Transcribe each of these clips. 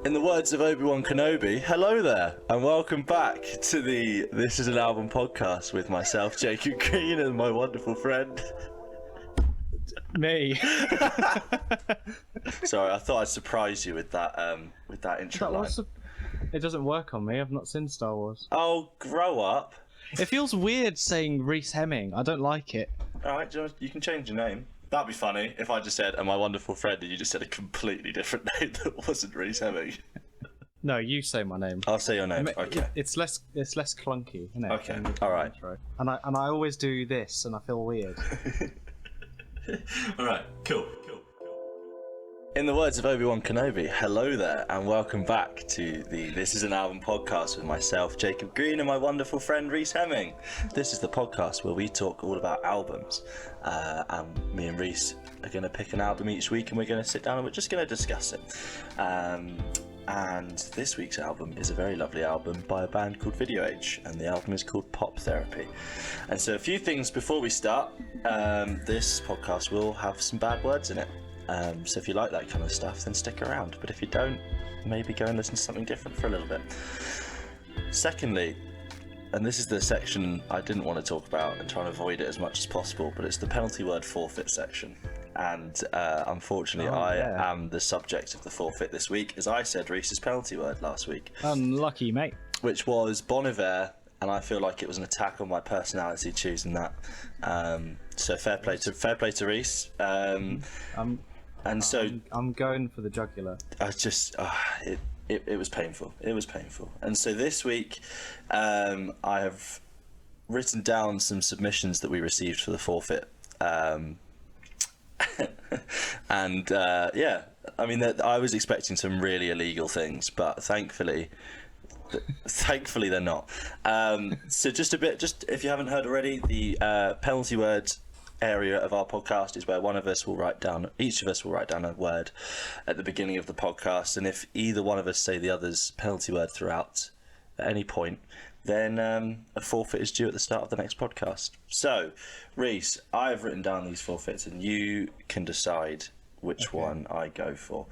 In the words of Obi-Wan Kenobi, hello there, and welcome back to the This Is an Album podcast with myself, Jacob Green, and my wonderful friend. Me. Sorry, I thought I'd surprise you with that intro line. It doesn't work on me. I've not seen Star Wars. Oh, grow up. It feels weird saying Reiss Hemming. I don't like it. Alright, you can change your name. That'd be funny if I just said, and my wonderful friend, and you just said a completely different name that wasn't Reiss Hemming. No, you say my name. I'll say your name. Okay. It's less clunky, isn't it? Okay. All right. And I always do this, and I feel weird. All right. Cool. In the words of Obi-Wan Kenobi, hello there, and welcome back to the This Is an Album podcast with myself, Jacob Green, and my wonderful friend, Reiss Hemming. This is the podcast where we talk all about albums, and me and Reiss are going to pick an album each week, and we're going to sit down and we're just going to discuss it. And this week's album is a very lovely album by a band called Video Age, and the album is called Pop Therapy. And so a few things before we start. This podcast will have some bad words in it. So if you like that kind of stuff, then stick around. But if you don't, maybe go and listen to something different for a little bit. Secondly, and this is the section I didn't want to talk about and try and avoid it as much as possible, but it's the penalty word forfeit section. And unfortunately, I am the subject of the forfeit this week, as I said Reiss's penalty word last week. Unlucky, mate. Which was Bon Iver, and I feel like it was an attack on my personality choosing that. So fair play to Reiss. I'm going for the jugular. It was painful. It was painful. And so this week, I have written down some submissions that we received for the forfeit. And I mean, I was expecting some really illegal things, but thankfully they're not. So just if you haven't heard already, the penalty word area of our podcast is where each of us will write down a word at the beginning of the podcast, and if either one of us say the other's penalty word throughout at any point, then a forfeit is due at the start of the next podcast. So Reiss, I have written down these forfeits and you can decide which one I go for.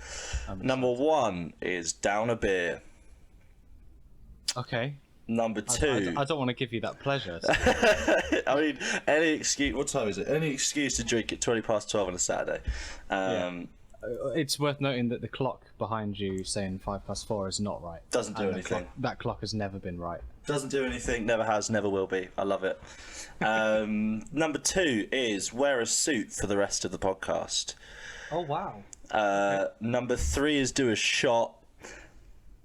Number one is down a beer. Okay. Number two. I don't want to give you that pleasure. So. I mean, any excuse. What time is it? Any excuse to drink at 12:20 on a Saturday. It's worth noting that the clock behind you saying 4:05 is not right. Doesn't do anything. That clock has never been right. Doesn't do anything. Never has. Never will be. I love it. Number two is wear a suit for the rest of the podcast. Oh wow. Number three is do a shot.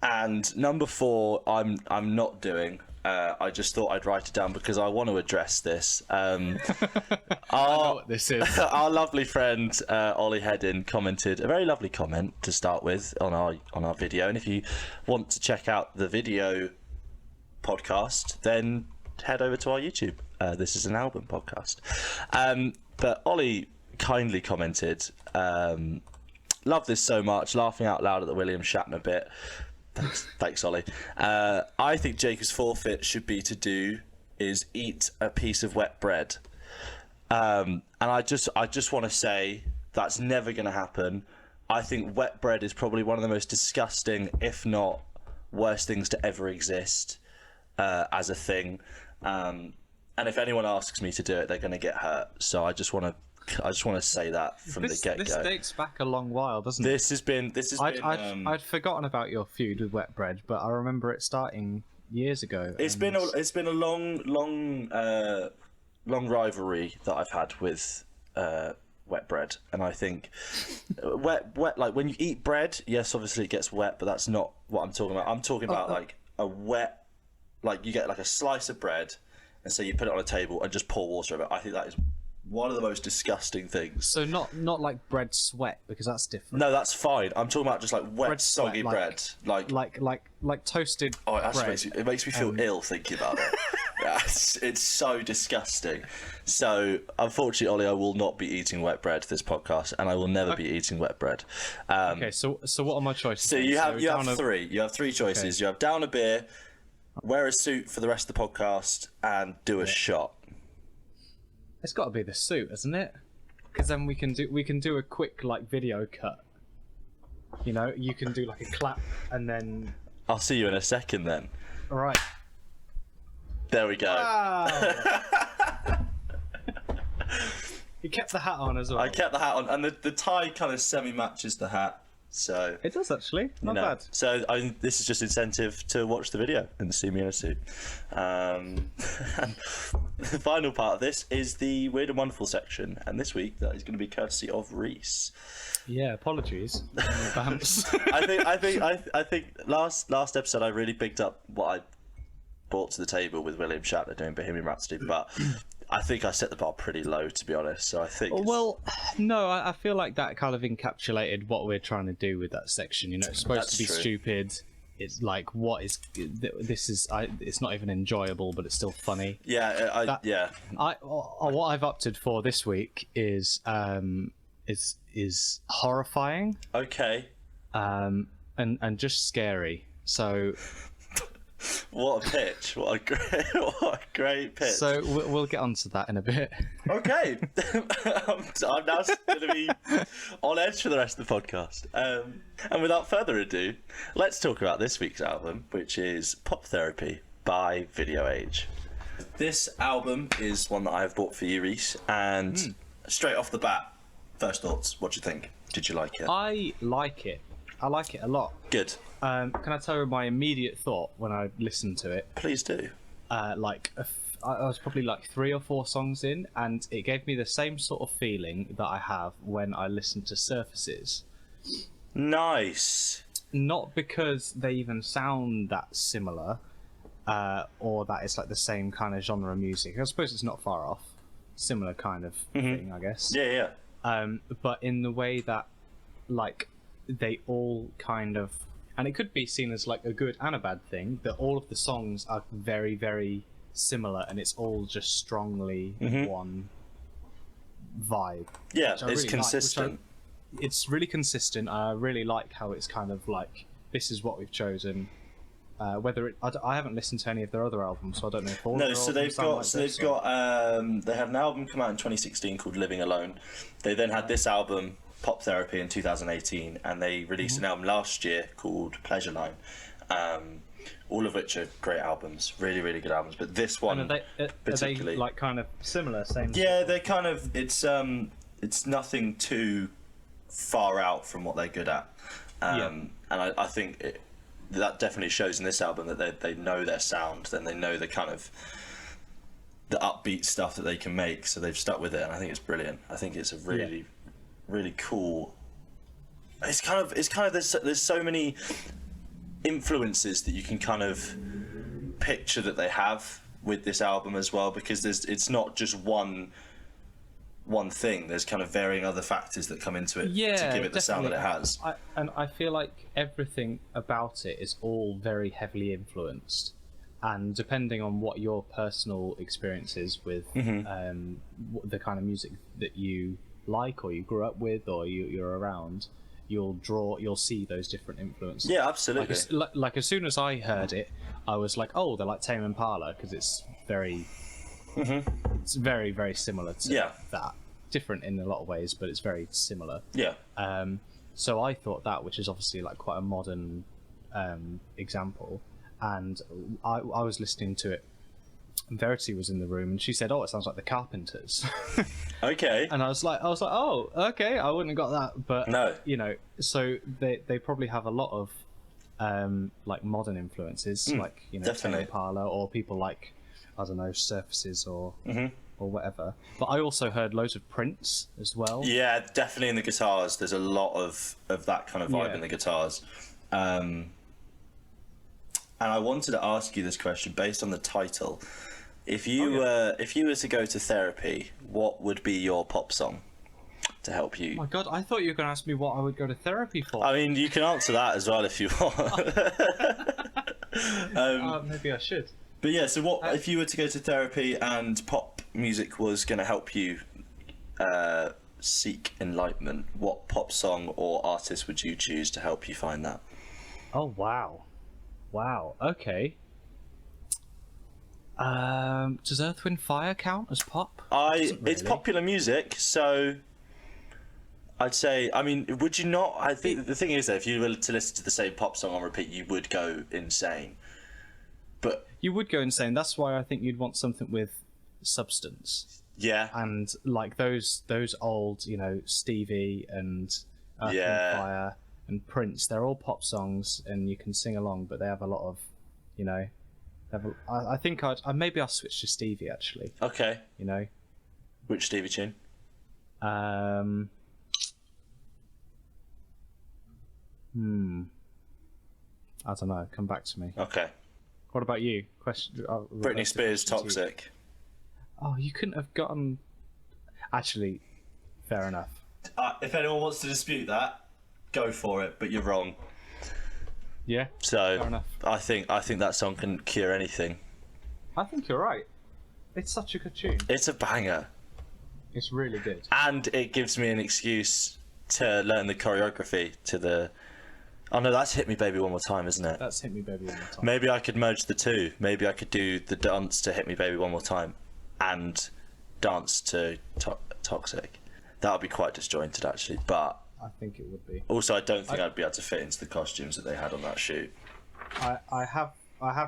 And number four, I'm not doing. I just thought I'd write it down because I want to address this. I know what this is. Our lovely friend Ollie Heddin commented a very lovely comment to start with on our video. And if you want to check out the video podcast, then head over to our YouTube. This is an album podcast. But Ollie kindly commented, "Love this so much, laughing out loud at the William Shatner bit." Thanks, Ollie. I think Jacob's forfeit should be is eat a piece of wet bread. And I just want to say that's never going to happen. I think wet bread is probably one of the most disgusting, if not worst things to ever exist as a thing. And if anyone asks me to do it, they're going to get hurt. So I just want to say that from the get-go. This dates back a long while, doesn't it? This has been. I'd forgotten about your feud with wet bread, but I remember it starting years ago. It's been a long rivalry that I've had with wet bread, and I think wet like when you eat bread, yes, obviously it gets wet, but that's not what I'm talking about. I'm talking about like a wet, like you get like a slice of bread, and so you put it on a table and just pour water over it. I think that is one of the most disgusting things. So not like bread sweat, because that's different. No, that's fine. I'm talking about just like wet, bread soggy sweat, bread, like toasted. Oh, it actually makes me feel ill thinking about it. Yeah, it's so disgusting. So unfortunately, Ollie, I will not be eating wet bread this podcast, and I will never be eating wet bread. Okay, so what are my choices? So you have three. You have three choices. Okay. You have down a beer, wear a suit for the rest of the podcast, and do a shot. It's got to be the suit, isn't it? Because then we can do a quick like video cut. You know, you can do like a clap and then. I'll see you in a second then. All right. There we go. Wow. You kept the hat on as well. I kept the hat on, and the tie kind of semi-matches the hat, so... It does actually, not bad. So this is just incentive to watch the video and see me in a suit. And the final part of this is the Weird and Wonderful section, and this week that is going to be courtesy of Reiss. Yeah, apologies. Bounce. I think last episode I really picked up what I brought to the table with William Shatner doing Bohemian Rhapsody, but I think I set the bar pretty low, to be honest. So I think. Well, no, I feel like that kind of encapsulated what we're trying to do with that section. You know, it's supposed to be stupid. It's like, what is this? It's not even enjoyable, but it's still funny. Yeah, what I've opted for this week is horrifying. Okay. And just scary. So. What a pitch! What a great pitch! So we'll get onto that in a bit. Okay, I'm now going to be on edge for the rest of the podcast. And without further ado, let's talk about this week's album, which is Pop Therapy by Video Age. This album is one that I've bought for you, Reiss, and straight off the bat, first thoughts. What do you think? Did you like it? I like it. I like it a lot. Good. Can I tell you my immediate thought when I listened to it? Please do. I was probably like 3 or 4 songs in, and it gave me the same sort of feeling that I have when I listen to Surfaces. Nice. Not because they even sound that similar, or that it's like the same kind of genre of music. I suppose it's not far off. Similar kind of thing, I guess. Yeah. But in the way that, like, they all kind of, and it could be seen as like a good and a bad thing, that all of the songs are very, very similar, and it's all just strongly one vibe. Yeah, it's really consistent. It's really consistent. I really like how it's kind of like, this is what we've chosen. I haven't listened to any of their other albums, so I don't know if all. No, so they've got they had an album come out in 2016 called Living Alone. They then had this album, Pop Therapy, in 2018, and they released an album last year called Pleasure Line, all of which are great albums, really, really good albums. But this one, particularly, are they like kind of similar, same? Yeah, they're kind of. It's nothing too far out from what they're good at, and I think that definitely shows in this album that they know their sound, then they know the kind of the upbeat stuff that they can make, so they've stuck with it, and I think it's brilliant. I think it's a really. Really cool. It's kind of there's so many influences that you can kind of picture that they have with this album as well, because it's not just one thing. There's kind of varying other factors that come into it to give it the sound that it has. I feel like everything about it is all very heavily influenced, and depending on what your personal experience is with the kind of music that you like, or you grew up with, or you're around, you'll see those different influences. Yeah, absolutely. Like as soon as I heard it, I was like, oh, they're like Tame Impala, because it's very it's very, very similar to that. Different in a lot of ways, but it's very similar. So I thought that, which is obviously like quite a modern example, and I was listening to it. Verity was in the room, and she said, "Oh, it sounds like the Carpenters." Okay. And I was like, "Oh, okay." I wouldn't have got that, but no, you know, so they probably have a lot of like modern influences, like, you know, Tame Impala, or people like, I don't know, Surfaces or whatever. But I also heard loads of Prince as well. Yeah, definitely in the guitars. There's a lot of that kind of vibe in the guitars. And I wanted to ask you this question based on the title. If you were to go to therapy, what would be your pop song to help you? Oh my God, I thought you were going to ask me what I would go to therapy for. I mean, you can answer that as well if you want. Maybe I should. But yeah, so what if you were to go to therapy and pop music was going to help you seek enlightenment? What pop song or artist would you choose to help you find that? Oh wow, okay. Does Earth, Wind, Fire count as pop? It's popular music, so I'd say, I mean, would you not? I think the thing is that if you were to listen to the same pop song on repeat, you would go insane. But you would go insane. That's why I think you'd want something with substance. Yeah. And like those old, Stevie and Earth and Fire and Prince, they're all pop songs and you can sing along, but they have a lot of, I think maybe I'll switch to Stevie actually. Okay. Which Stevie tune? I don't know. Come back to me. Okay. What about you? Britney Spears, Toxic. Oh, you couldn't have gotten. Actually, fair enough. If anyone wants to dispute that, go for it. But you're wrong. Yeah. So fair enough. I think that song can cure anything. I think you're right. It's such a good tune. It's a banger. It's really good. And it gives me an excuse to learn the choreography to the. Oh no, that's Hit Me Baby One More Time, isn't it? That's Hit Me Baby One More Time. Maybe I could merge the two. Maybe I could do the dance to Hit Me Baby One More Time and dance to Toxic. That would be quite disjointed actually, but I think it would be. Also, I don't think I'd be able to fit into the costumes that they had on that shoot. I have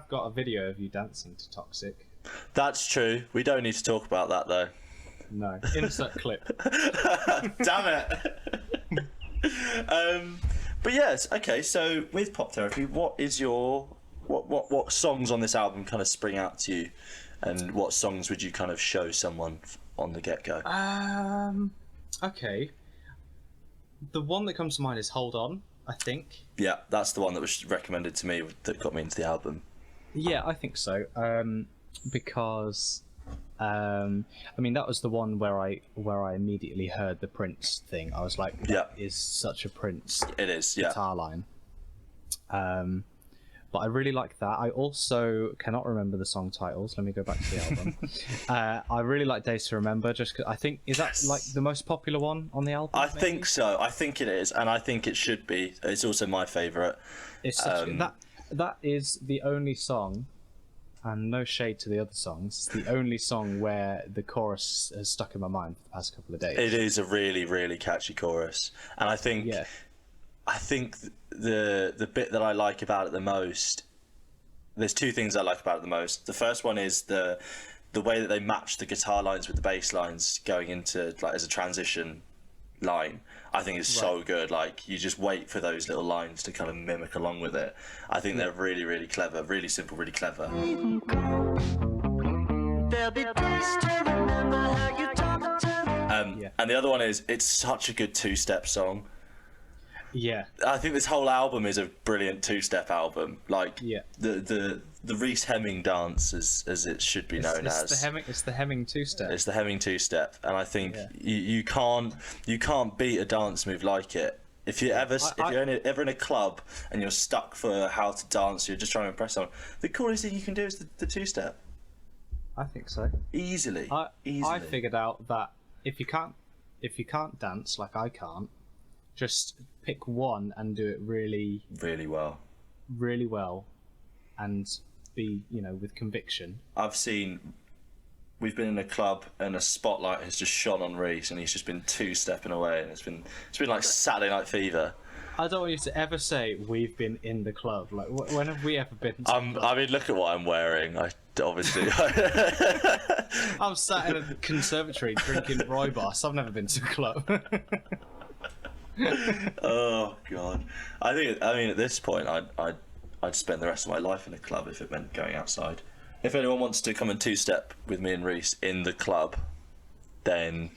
got a video of you dancing to Toxic. That's true. We don't need to talk about that though. No. Insert clip. Damn it. But yes, okay. So with Pop Therapy, what is your what songs on this album kind of spring out to you, and what songs would you kind of show someone on the get go? Okay. The one that comes to mind is Hold On, I think. Yeah, that's the one that was recommended to me that got me into the album. Yeah, I think so. Because that was the one where I immediately heard the Prince thing. I was like, that is such a Prince guitar line. But I really like that. I also cannot remember the song titles. Let me go back to the album. I really like Days to Remember, just 'cause I think, is that like the most popular one on the album? I think so. I think it is, and I think it should be. It's also my favourite. It's such, that is the only song, and no shade to the other songs, it's the only song where the chorus has stuck in my mind for the past couple of days. It is a really, really catchy chorus, and I think the bit that I like about it the most, there's two things I like about it the most. The first one is the way that they match the guitar lines with the bass lines going into, like, as a transition line. I think is so good. Like, you just wait for those little lines to kind of mimic along with it. I think they're really, really clever, really simple, really clever. And the other one is, it's such a good two-step song. Yeah, I think this whole album is a brilliant two-step album. Like, the Reiss Hemming dance, as it should be known as. It's the Hemming two-step. It's the Hemming two-step, and I think you can't beat a dance move like it. If you're ever in a club and you're stuck for how to dance, you're just trying to impress someone, the coolest thing you can do is the two-step. I think so. Easily. I figured out that if you can't dance like I can't, just pick one and do it really well, and be, with conviction. We've been in a club and a spotlight has just shone on Reiss and he's just been two-stepping away, and it's been like Saturday Night Fever. I don't want you to ever say we've been in the club. Like, when have we ever been to the club? I mean, look at what I'm wearing. Obviously. I'm sat in a conservatory drinking rooibos. I've never been to a club. Oh god! I mean, at this point, I'd spend the rest of my life in a club if it meant going outside. If anyone wants to come and two-step with me and Reiss in the club, then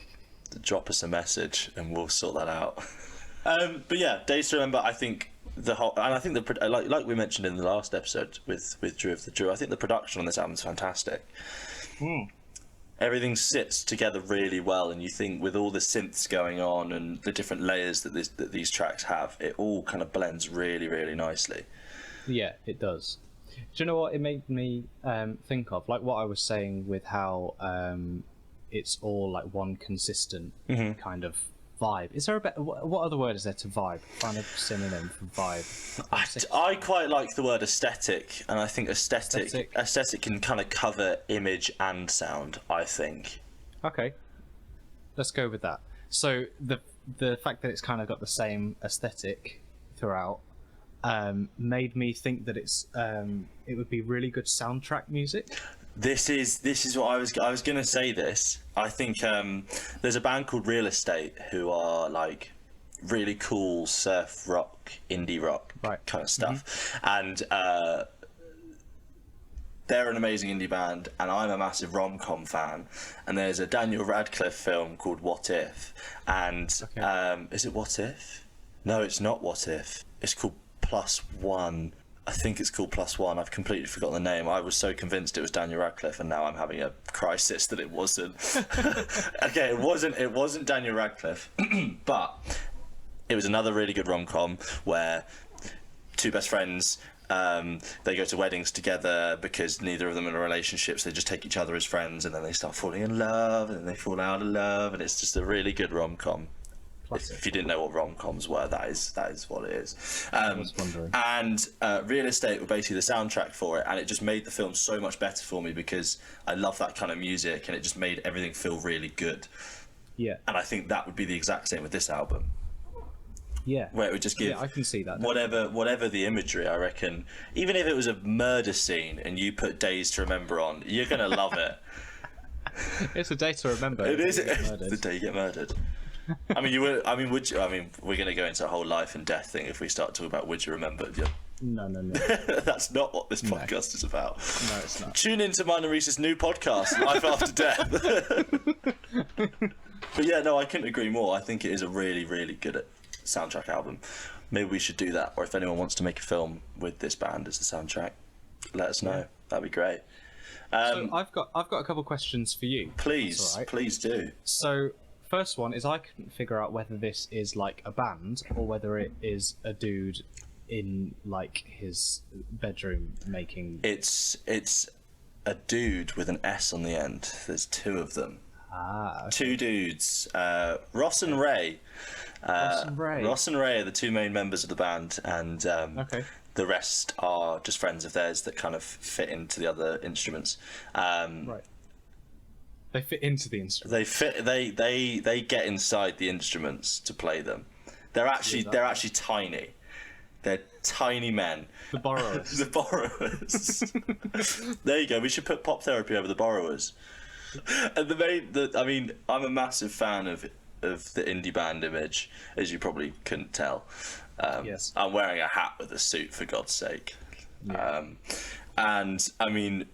drop us a message and we'll sort that out. But yeah, Days to Remember. I think like we mentioned in the last episode with Drew of the Drew, I think the production on this album is fantastic. Everything sits together really well, and you think with all the synths going on and the different layers that these tracks have, it all kind of blends really, really nicely. Yeah, it does. Do you know what it made me think of? Like what I was saying with how it's all like one consistent kind of vibe. Is there what other word is there to vibe? Find a synonym for vibe. I quite like the word aesthetic, and I think aesthetic can kind of cover image and sound, I think. Okay, let's go with that. So the fact that it's kind of got the same aesthetic throughout made me think that it would be really good soundtrack music. This is what I was gonna say. This, I think there's a band called Real Estate who are like really cool surf rock, indie rock kind of stuff, and they're an amazing indie band, and I'm a massive rom-com fan. And there's a Daniel Radcliffe film called What If, and is it What If? No, it's not What If. It's called Plus One. I think it's called Plus One. I've completely forgotten the name. I was so convinced it was Daniel Radcliffe, and now I'm having a crisis that it wasn't. Okay, it wasn't Daniel Radcliffe, but it was another really good rom-com where two best friends, they go to weddings together because neither of them are in a relationship, so they just take each other as friends, and then they start falling in love, and then they fall out of love, and it's just a really good rom-com. If you didn't know what rom-coms were, that is what it is. I was wondering. And Real Estate were basically the soundtrack for it, and it just made the film so much better for me because I love that kind of music, and it just made everything feel really good. Yeah. And I think that would be the exact same with this album. Yeah. Where it would just give, I can see that. Whatever the imagery, I reckon. Even if it was a murder scene and you put Days to Remember on, you're gonna love it. It's a day to remember. It is the day you get murdered. I mean, we're gonna go into a whole life and death thing if we start talking about would you remember? Yeah. No. That's not what this podcast is about. No, it's not. Tune into mine and Reiss's new podcast, Life After Death. But yeah, no, I couldn't agree more. I think it is a really, really good soundtrack album. Maybe we should do that, or if anyone wants to make a film with this band as the soundtrack, let us know. That'd be great. So I've got a couple of questions for you. Please, please do. So first one is I couldn't figure out whether this is like a band or whether it is a dude in like his bedroom making. It's a dude with an S on the end. There's two of them. Okay. Two dudes, Ross and Ray. Ross and Ray are the two main members of the band, and the rest are just friends of theirs that kind of fit into the other instruments. Right. They fit into the instruments. They get inside the instruments to play them. They're actually tiny. They're tiny men. The borrowers. The borrowers. There you go. We should put Pop Therapy over the borrowers. And I'm a massive fan of the indie band image, as you probably couldn't tell. Yes. I'm wearing a hat with a suit, for God's sake. Yeah. And I mean,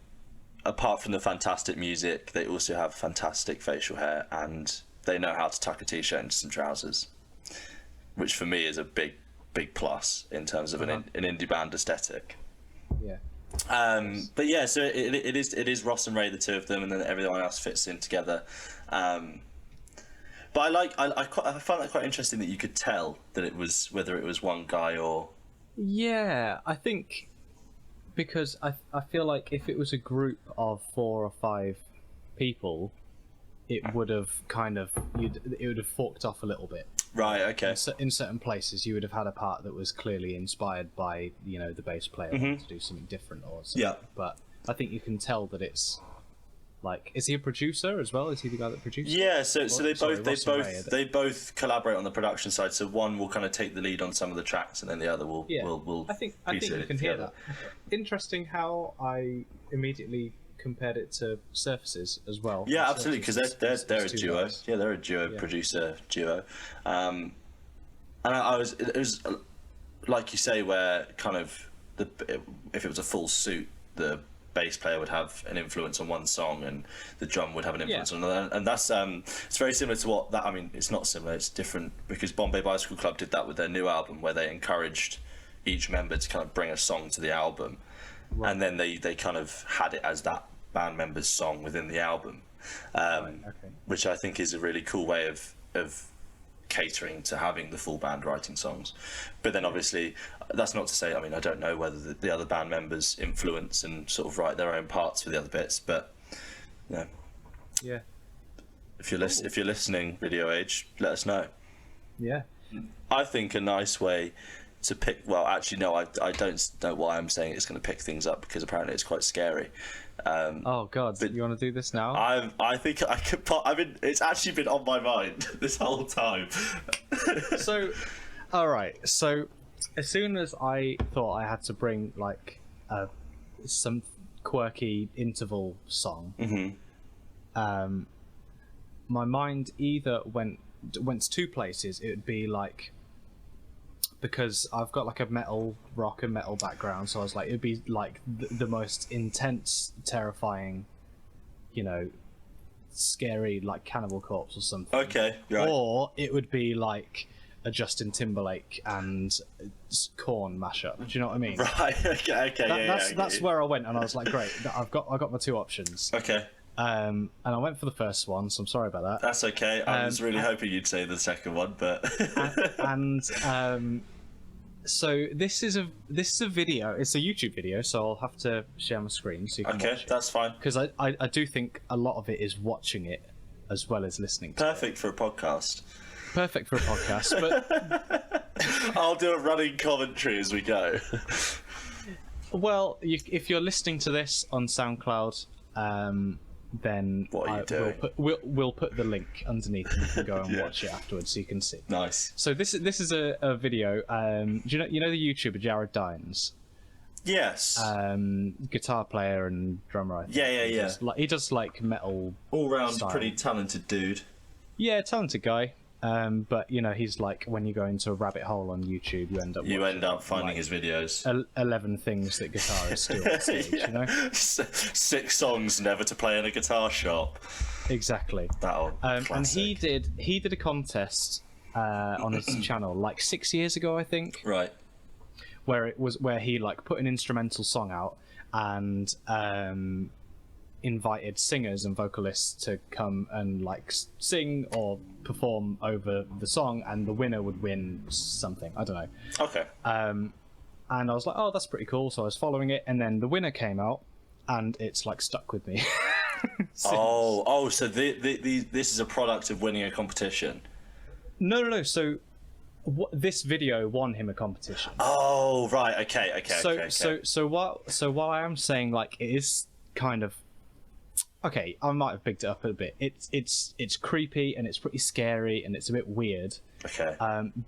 apart from the fantastic music, they also have fantastic facial hair, and they know how to tuck a t-shirt into some trousers, which for me is a big plus in terms of an indie band aesthetic. Yeah. But yeah, so it is Ross and Ray, the two of them, and then everyone else fits in together. But I found that quite interesting that you could tell that it was whether it was one guy or. Yeah, I think because I feel like if it was a group of 4 or 5 people, it would have it would have forked off a little bit. Right. Okay. In certain places, you would have had a part that was clearly inspired by the bass player wanting to do something different or something. Yeah. But I think you can tell that it's like, is he a producer as well? Is he the guy that produces? Yeah. So they both collaborate on the production side. So one will kind of take the lead on some of the tracks, and then the other will. I think you can hear that. Interesting how I immediately compared it to Surfaces as well. Yeah, absolutely, because they're a duo. Guys. Yeah, they're a duo producer duo. And it was like you say, where kind of if it was a full suit, the bass player would have an influence on one song, and the drum would have an influence on another. And that's it's very similar to what that. I mean, it's not similar. It's different because Bombay Bicycle Club did that with their new album, where they encouraged each member to kind of bring a song to the album. Right. And then they kind of had it as that band member's song within the album, which I think is a really cool way of catering to having the full band writing songs. But then obviously, that's not to say, I mean, I don't know whether the other band members influence and sort of write their own parts for the other bits, but yeah. If you're listening, Video Age, let us know. Yeah. I think a nice way to pick. Well, actually, no, I don't know why I'm saying it's going to pick things up, because apparently it's quite scary. Oh God! But you want to do this now? I think I could. It's actually been on my mind this whole time. So, all right. So, as soon as I thought I had to bring like some quirky interval song, my mind either went to two places. It would be like, because I've got like a rock and metal background, so I was like, it'd be like the most intense, terrifying, scary, like Cannibal Corpse or something. Okay, right. Or it would be like a Justin Timberlake and Korn mashup. Do you know what I mean? Right. Okay. That's where I went, and I was like, great, I got my two options. Okay. And I went for the first one, so I'm sorry about that. That's okay. I was really hoping you'd say the second one, but so this is a video. It's a YouTube video, so I'll have to share my screen so you can watch it. That's fine. Because I do think a lot of it is watching it as well as listening to Perfect for a podcast. Perfect for a podcast, but I'll do a running commentary as we go. Well, if you're listening to this on SoundCloud, then what are you doing? We'll put the link underneath, and you can go and watch it afterwards, so you can see. Nice. So this is a video. Do you know the YouTuber Jared Dines? Yes. Guitar player and drummer. I think. Yeah. He does like metal. All round style. pretty talented dude. Yeah, talented guy. But he's like, when you go into a rabbit hole on YouTube, you end up finding like, his videos. 11 things that guitarists do on stage. 6 songs never to play in a guitar shop. Exactly. And he did a contest on his channel like 6 years ago, I think. Right. Where he like put an instrumental song out and invited singers and vocalists to come and like sing or perform over the song, and the winner would win something. I don't know. Okay. And I was like, oh, that's pretty cool. So I was following it, and then the winner came out, and it's like stuck with me. So this is a product of winning a competition. No. So this video won him a competition. Oh, right. Okay. So while I am saying like it is kind of okay, I might have bigged it up a bit. It's creepy and it's pretty scary and it's a bit weird. Okay.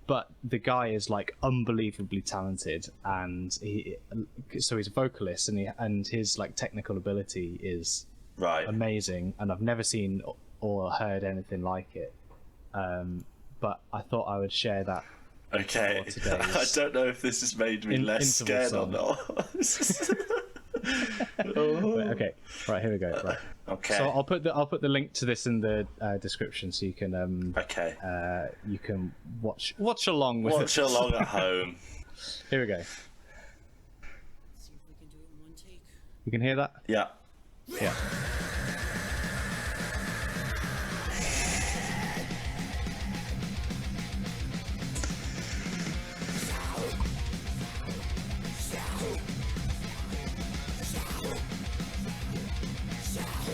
But the guy is like unbelievably talented, and he's a vocalist, and his like technical ability is amazing, and I've never seen or heard anything like it. But I thought I would share that. Okay. I don't know if this has made me less scared or not. Okay, right, here we go. Right. Okay. So I'll put the link to this in the description, so you can you can watch along with Watch along at home. Here we go. See if we can do it in one take. You can hear that? Yeah. Yeah.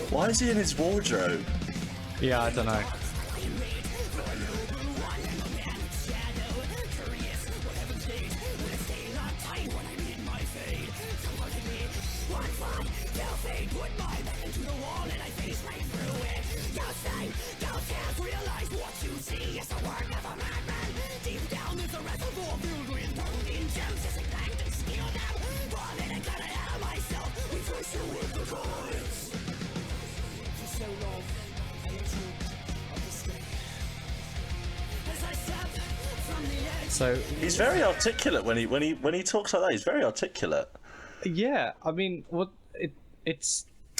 Why is he in his wardrobe? Yeah, I don't know. So he's very articulate when he talks like that. He's very articulate. Yeah, I mean, it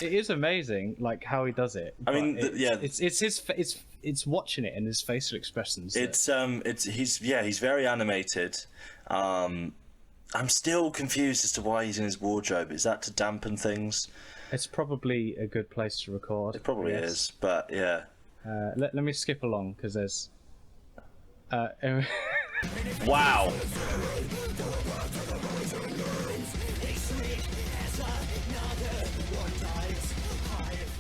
is amazing, like how he does it. I mean, it's watching it and his facial expressions. He's very animated. I'm still confused as to why he's in his wardrobe. Is that to dampen things? It's probably a good place to record. It probably is, but yeah. Let me skip along because there's. Wow.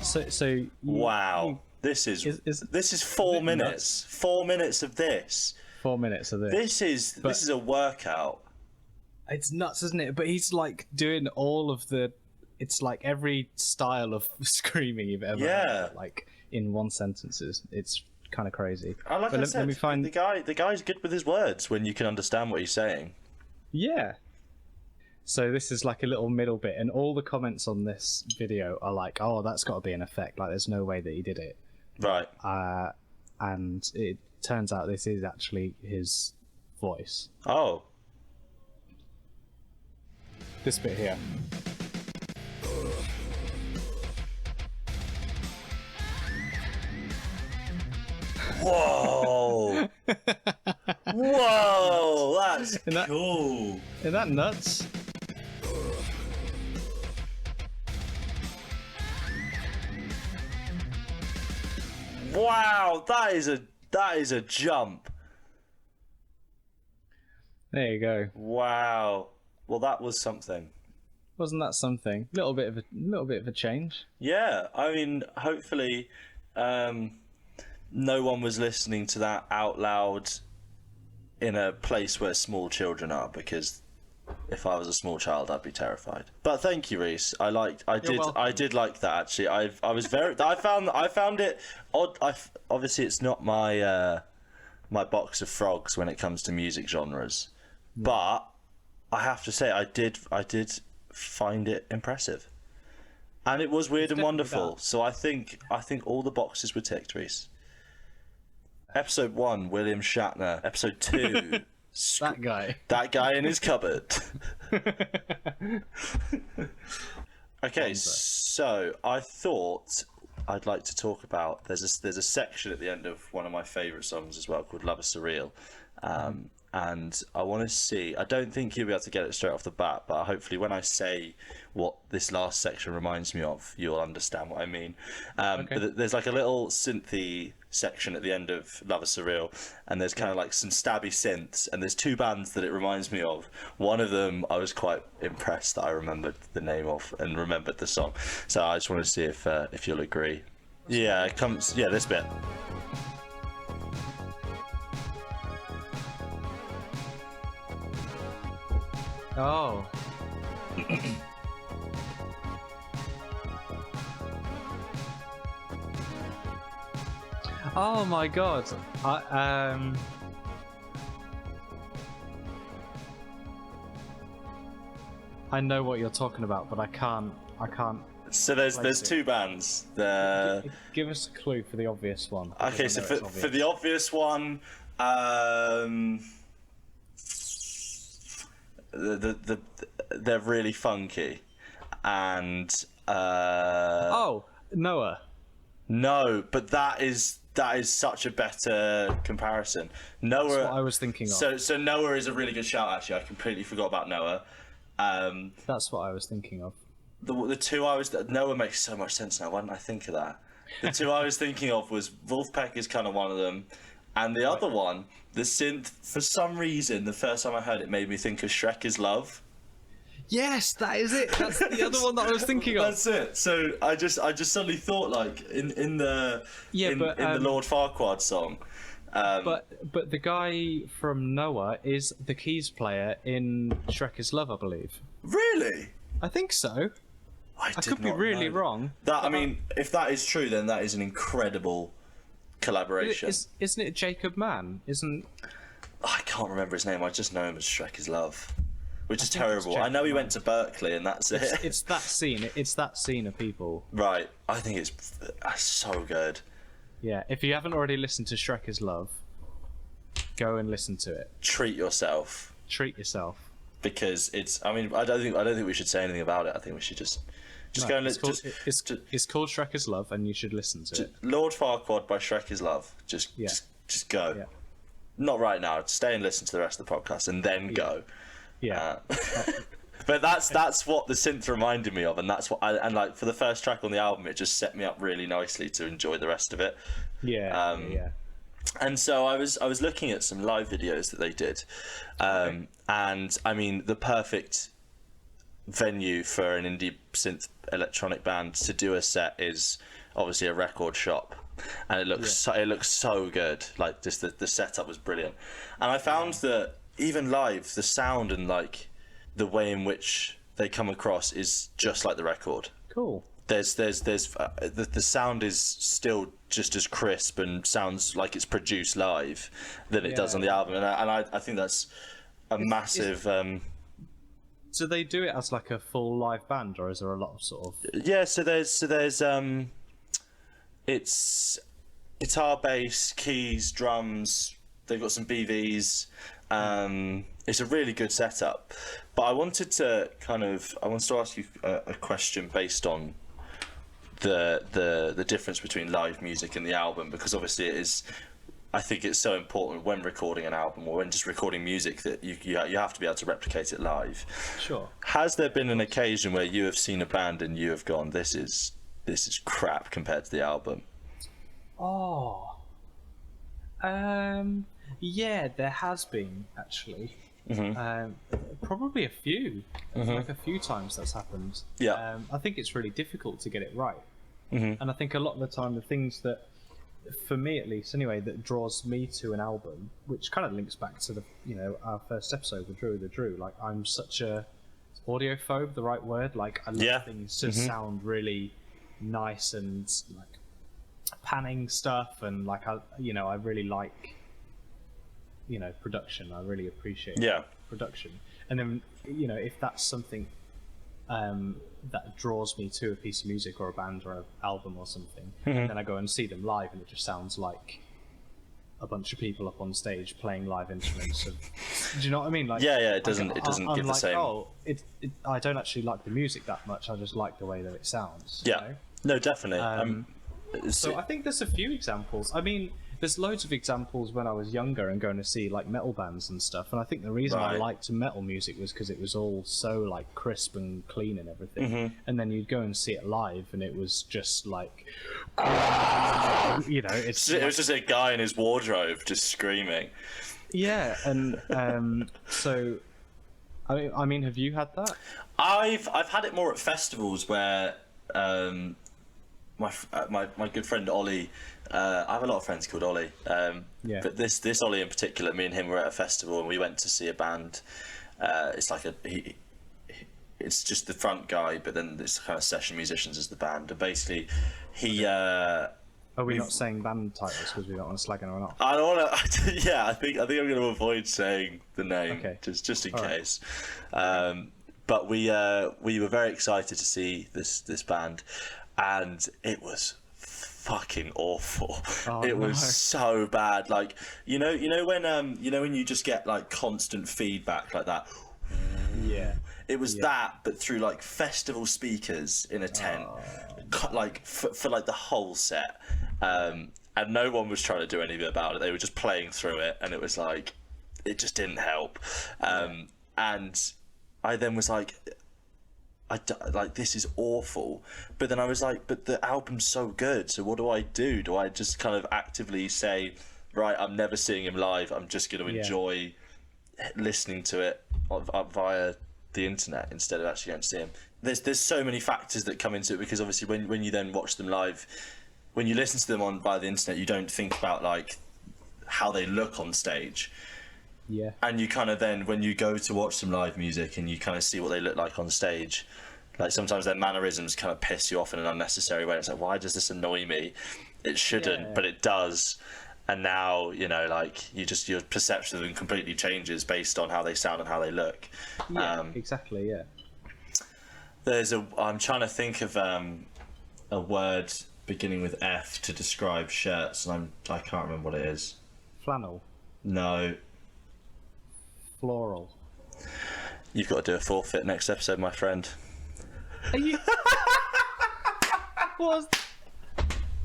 So wow. This is 4 minutes. Nuts? 4 minutes of this. 4 minutes of this. This is a workout. It's nuts, isn't it? But he's like doing all of the. It's like every style of screaming you've ever heard, like in one sentence. It's kind of crazy. Like but I said, let me find... the guy's good with his words when you can understand what he's saying. Yeah. So this is like a little middle bit, and all the comments on this video are like, "Oh, that's got to be an effect. Like, there's no way that he did it." Right. And it turns out this is actually his voice. Oh. This bit here. Whoa! Whoa! That's cool. Isn't that nuts? Wow! That is a jump. There you go. Wow. Well, that was something. Wasn't that something? Little bit of a change. Yeah. I mean, hopefully, no one was listening to that out loud in a place where small children are, because if I was a small child, I'd be terrified. But thank you, Reiss. I did like that actually. I found it odd. Obviously, it's not my my box of frogs when it comes to music genres, but I have to say I did find it impressive, and it was weird and wonderful. So I think all the boxes were ticked, Reiss. Episode 1, William Shatner. Episode 2, that guy in his cupboard. Okay, so I thought I'd like to talk about. There's a section at the end of one of my favourite songs as well called "Love Is Surreal," and I want to see. I don't think you'll be able to get it straight off the bat, but hopefully when I say what this last section reminds me of, you'll understand what I mean. But there's like a little synthy section at the end of "Love Is Surreal," and there's kind of like some stabby synths, and there's two bands that it reminds me of. One of them I was quite impressed that I remembered the name of and remembered the song, so I just want to see if you'll agree. Yeah, it comes. Yeah, this bit. Oh. Oh my god. I know what you're talking about, but I can't. So there's two bands. Give us a clue for the obvious one. Okay, so for the obvious one, they're really funky, and oh, Noah. No, but that is such a better comparison. Noah. That's what I was thinking of. So Noah is a really good shout. Actually, I completely forgot about Noah. That's what I was thinking of. The two Noah makes so much sense now. Why didn't I think of that? The two I was thinking of was Wolfpack is kind of one of them, and the other one, the synth. For some reason, the first time I heard it, made me think of Shrek Is Love. Yes, that is it. That's the other one that I was thinking of. That's it. So I just suddenly thought like in the Lord Farquaad song. But the guy from Noah is the keys player in Shrek Is Love, I believe. Really? I think so. I could be really wrong. That I mean, if that is true, then that is an incredible collaboration. Isn't it Jacob Mann? I can't remember his name. I just know him as Shrek Is Love, which is terrible. I know he went to Berkeley, and that's it. It's that scene. It's that scene of people. Right. I think it's so good. Yeah. If you haven't already listened to Shrek Is Love, go and listen to it. Treat yourself. Because it's. I mean, I don't think we should say anything about it. I think we should just go and listen. It's called Shrek Is Love, and you should listen to it. Lord Farquaad by Shrek Is Love. Just go. Yeah. Not right now. Stay and listen to the rest of the podcast, and then go. Yeah. But that's what the synth reminded me of, and that's what and like for the first track on the album, it just set me up really nicely to enjoy the rest of it. Yeah. And so I was looking at some live videos that they did, and I mean the perfect venue for an indie synth electronic band to do a set is obviously a record shop, and it looks so good. Like just the setup was brilliant, and I found that even live the sound and like the way in which they come across is just like the record. Cool. The sound is still just as crisp and sounds like it's produced live than it does on the album, and I think that's a massive. So they do it as like a full live band, or is there a lot of sort of? Yeah, so there's it's guitar, bass, keys, drums. They've got some BVs. It's a really good setup. But I wanted to ask you a question based on the difference between live music and the album, because obviously it is. I think it's so important when recording an album or when just recording music that you have to be able to replicate it live. Sure. Has there been an occasion where you have seen a band and you have gone, this is crap compared to the album? Oh. Yeah, there has been actually. Probably a few. Like a few times that's happened. Yeah. I think it's really difficult to get it right. And I think a lot of the time the things that, for me at least anyway, that draws me to an album, which kind of links back to the our first episode, the Drew. Like, I'm such a audiophobe, the right word. Like, I love things to sound really nice and like panning stuff, and like I really like production. I really appreciate production, and then if that's something that draws me to a piece of music or a band or an album or something, then I go and see them live, and it just sounds like a bunch of people up on stage playing live instruments. Do you know what I mean? Like, it doesn't give the same. I don't actually like the music that much. I just like the way that it sounds. Yeah, no, definitely. So I think there's a few examples. I mean, there's loads of examples when I was younger and going to see like metal bands and stuff, and I think the reason I liked metal music was because it was all so like crisp and clean and everything, and then you'd go and see it live and it was just like it was just a guy in his wardrobe just screaming. Yeah. And so I mean, have you had that? I've had it more at festivals where my good friend Ollie, I have a lot of friends called Ollie, but this Ollie in particular, me and him were at a festival and we went to see a band. It's like it's just the front guy, but then there's kind of session musicians as the band, and basically he. Are we not saying band titles because we don't want to slag anyone off? I don't want to. Yeah, I think I'm going to avoid saying the name, just in case. Right. But we were very excited to see this band, and it was fucking awful. It was so bad. Like when when you just get like constant feedback like that. Yeah. It was that, but through like festival speakers in a tent, like for like the whole set, and no one was trying to do anything about it. They were just playing through it, and it was like, it just didn't help. And I then was like, this is awful. But then I was like, but the album's so good. So what do I do? Do I just kind of actively say, right, I'm never seeing him live. I'm just going to enjoy listening to it via the internet instead of actually going to see him. There's so many factors that come into it, because obviously when you then watch them live, when you listen to them via the internet, you don't think about like how they look on stage. Yeah. And you kind of then, when you go to watch some live music and you kind of see what they look like on stage, like sometimes their mannerisms kind of piss you off in an unnecessary way. It's like, why does this annoy me? It shouldn't, but it does. And now, like your perception of them completely changes based on how they sound and how they look. Yeah, exactly. Yeah. I'm trying to think of a word beginning with F to describe shirts, and I can't remember what it is. Flannel. No. Floral. You've got to do a forfeit next episode, my friend. Are you?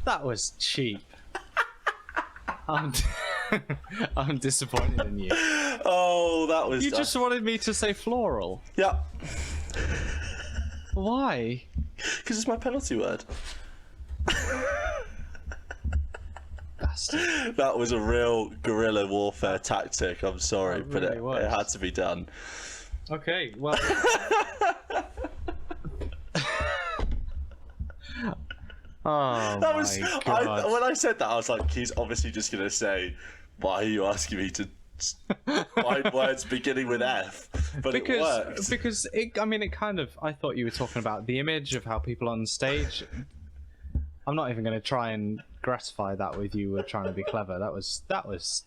That was cheap. I'm disappointed in you. Oh, that was. You just wanted me to say floral. Yeah. Why? Because it's my penalty word. Bastard. That was a real guerrilla warfare tactic. I'm sorry, It but really it had to be done. Okay, well. Oh, that was. God. When I said that, I was like, he's obviously just gonna say, "Why are you asking me to find words beginning with F?" but it worked. Because it kind of. I thought you were talking about the image of how people on stage. I'm not even going to try and gratify that with you trying to be clever. That was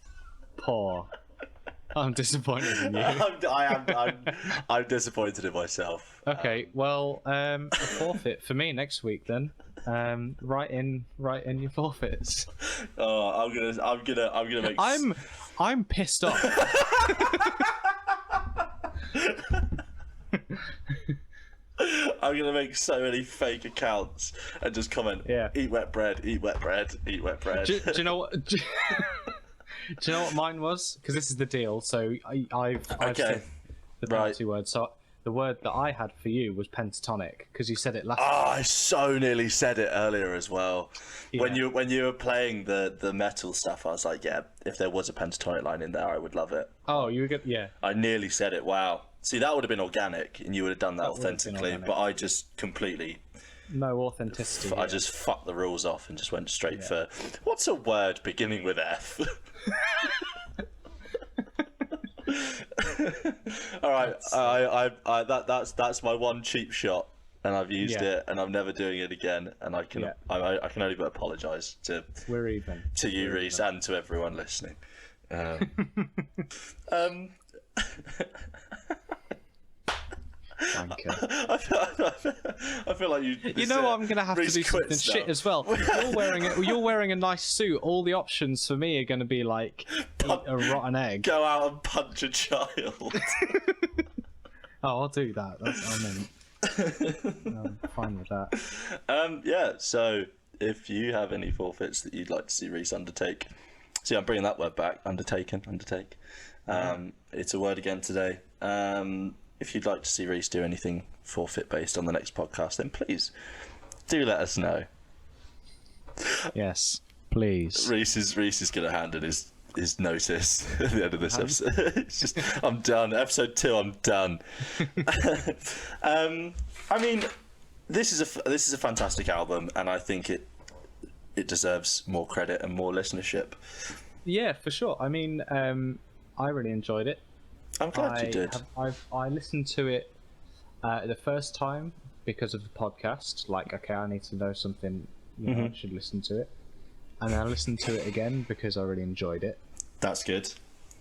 poor. I'm disappointed in you. I'm disappointed in myself. Okay, well, a forfeit for me next week then. Write in your forfeits. Oh, I'm gonna make. I'm pissed off. I'm gonna make so many fake accounts and just comment. Yeah. Eat wet bread. Eat wet bread. Eat wet bread. Do you know what? Do you know what mine was? Because this is the deal. So I've said the penalty word. So the word that I had for you was pentatonic because you said it last. Oh, I so nearly said it earlier as well. Yeah. When you were playing the metal stuff, I was like, yeah, if there was a pentatonic line in there, I would love it. Oh, you were good. Yeah. I nearly said it. Wow. See, that would have been organic, and you would have done that authentically. But I just completely. No authenticity. I just fucked the rules off and just went straight for what's a word beginning with F. All right, that's my one cheap shot, and I've used it, and I'm never doing it again. And I can only but apologise to you, Reiss, and to everyone listening. I feel like you. You know I'm gonna have to do something shit as well. You're wearing a nice suit. All the options for me are gonna be like eat a rotten egg. Go out and punch a child. Oh, I'll do that. I'm fine with that. Yeah. So if you have any forfeits that you'd like to see Reiss undertake, see, I'm bringing that word back. Undertake. It's a word again today. If you'd like to see Reiss do anything forfeit based on the next podcast, then please do let us know. Yes, please. Reiss is going to hand in his notice at the end of this episode. It's just, I'm done. Episode 2, I'm done. I mean, this is a fantastic album, and I think it deserves more credit and more listenership. Yeah, for sure. I mean, I really enjoyed it. I'm glad you did. I listened to it the first time because of the podcast. Like, okay, I need to know something. I should listen to it. And then I listened to it again because I really enjoyed it. That's good.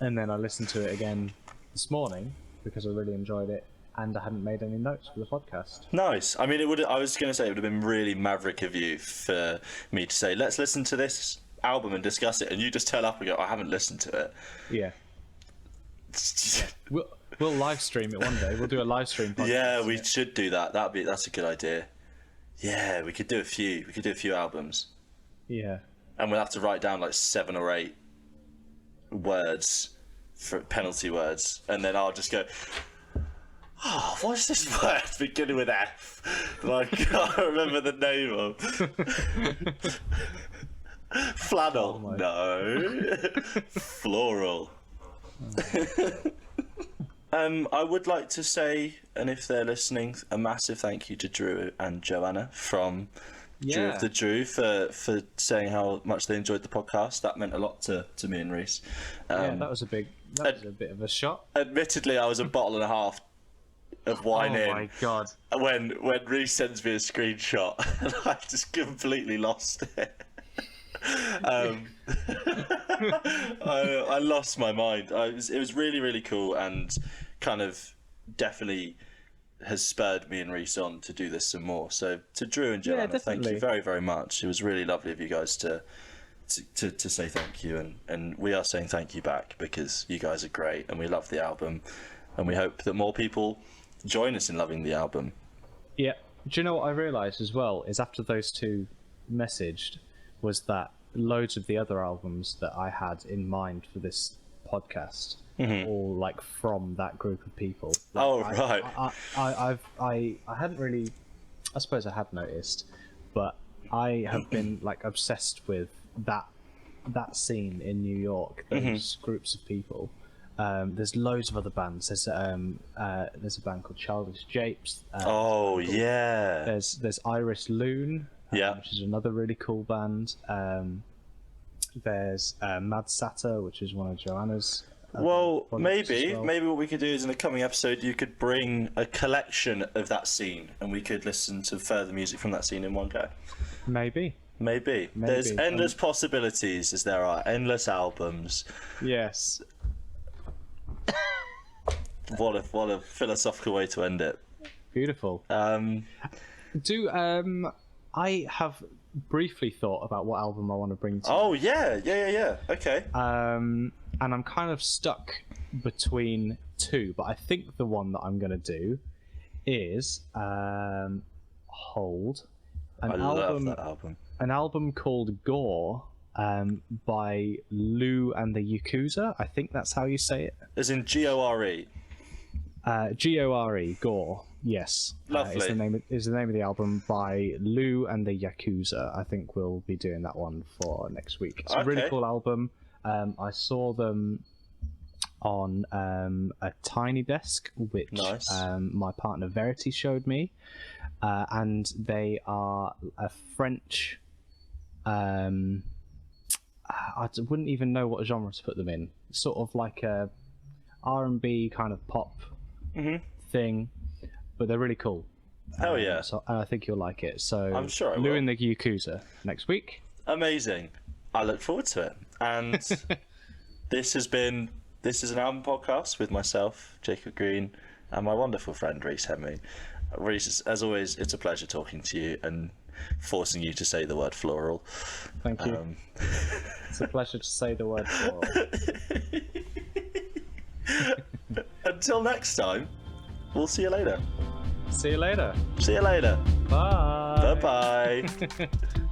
And then I listened to it again this morning because I really enjoyed it, and I hadn't made any notes for the podcast. Nice. I mean, I was going to say it would have been really maverick of you for me to say, let's listen to this album and discuss it, and you just turn up and go, I haven't listened to it. Yeah. We'll live stream it one day. We'll do a live stream podcast. Yeah, we should do that. That's a good idea. Yeah, we could do a few. We could do a few albums. Yeah. And we'll have to write down like 7 or 8 words for penalty words, and then I'll just go, oh, what's this word beginning with F that I can't remember the name of? Flannel. Oh, no. Floral. I would like to say, and if they're listening, a massive thank you to Drew and Joanna from Drew of the Drew for saying how much they enjoyed the podcast. That meant a lot to me and Reiss. That was a bit of a shot. Admittedly, I was a bottle and a half of wine in. Oh my god! When Reiss sends me a screenshot, and I just completely lost it. I lost my mind. It was really, really cool, and kind of definitely has spurred me and Reiss on to do this some more. So to Drew and Joanna, thank you very, very much. It was really lovely of you guys to say thank you, and we are saying thank you back because you guys are great, and we love the album, and we hope that more people join us in loving the album. Yeah. Do you know what I realised as well is after those two messaged was that loads of the other albums that I had in mind for this podcast, all like from that group of people. Like, I hadn't really, I suppose I had noticed, but I have been like obsessed with that scene in New York. Those groups of people. There's loads of other bands. There's a band called Childish Japes. There's Iris Loon. Which is another really cool band. There's Mad Satter, which is one of Joanna's Well, projects as maybe well. maybe what we could do is in a coming episode you could bring a collection of that scene, and we could listen to further music from that scene in one go. Maybe. There's endless possibilities, as there are endless albums. Yes. What a philosophical way to end it. Beautiful. I have briefly thought about what album I want to bring to. Oh yeah. Okay. And I'm kind of stuck between two, but I think the one that I'm going to do is Hold. I love that album. An album called Gore by Lou and the Yakuza. I think that's how you say it. As in Gore. Gore, Gore. Yes. Lovely. Is the name of the album by Lou and the Yakuza. I think we'll be doing that one for next week. It's a really cool album. I saw them on a Tiny Desk, which nice. My partner Verity showed me. And they are a French... I wouldn't even know what genre to put them in. Sort of like a R&B kind of pop thing, but they're really cool. Hell yeah. And I think you'll like it. So I'm sure I Lou will. and the Yakuza next week. Amazing. I look forward to it. And this is an album podcast with myself, Jacob Green, and my wonderful friend Reiss Hemming. Reiss, as always, it's a pleasure talking to you and forcing you to say the word floral. Thank you. It's a pleasure to say the word floral. Until next time, we'll see you later. See you later. See you later. Bye. Bye-bye.